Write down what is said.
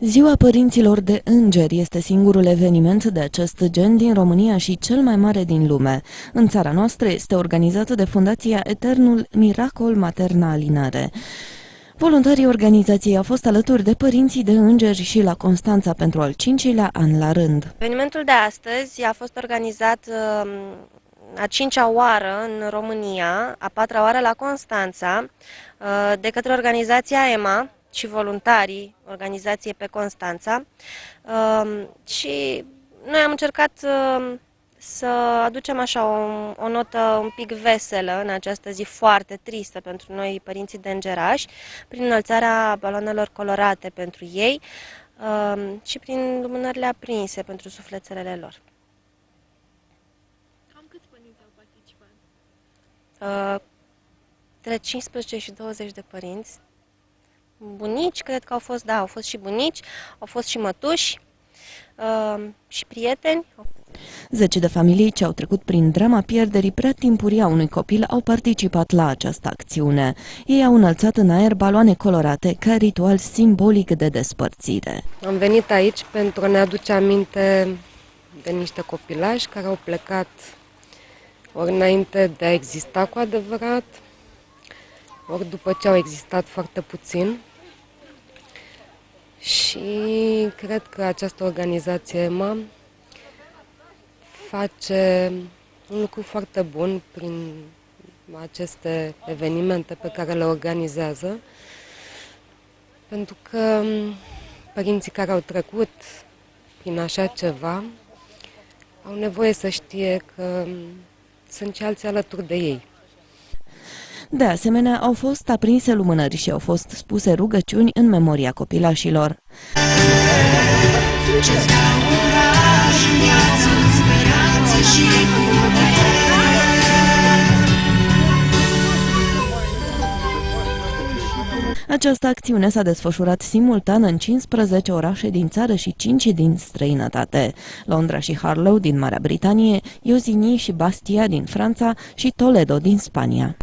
Ziua Părinților de Îngeri este singurul eveniment de acest gen din România și cel mai mare din lume. În țara noastră este organizată de Fundația Eternul Miracol Materna Alinare. Voluntarii organizației au fost alături de părinții de îngeri și la Constanța pentru al 5-lea an la rând. Evenimentul de astăzi a fost organizat a 5-a oară în România, a 4-a oară la Constanța, de către organizația EMA și voluntarii organizației pe Constanța. Și noi am încercat să aducem așa o notă un pic veselă în această zi foarte tristă pentru noi, părinții de îngerași, prin înălțarea baloanelor colorate pentru ei și prin lumânările aprinse pentru sufletelele lor. Cam câți părinți au participat? Între 15 și 20 de părinți. Bunici, cred că au fost, da, au fost și bunici, au fost și mătuși și prieteni. 10 de familii ce au trecut prin drama pierderii prea timpurii a unui copil au participat la această acțiune. Ei au înălțat în aer baloane colorate ca ritual simbolic de despărțire. Am venit aici pentru a ne aduce aminte de niște copilași care au plecat ori înainte de a exista cu adevărat, ori după ce au existat foarte puțin. Și cred că această organizație EMA face un lucru foarte bun prin aceste evenimente pe care le organizează, pentru că părinții care au trecut prin așa ceva au nevoie să știe că sunt și alții alături de ei. De asemenea, au fost aprinse lumânări și au fost spuse rugăciuni în memoria copilașilor. Această acțiune s-a desfășurat simultan în 15 orașe din țară și 5 din străinătate. Londra și Harlow din Marea Britanie, Iozigny și Bastia din Franța și Toledo din Spania.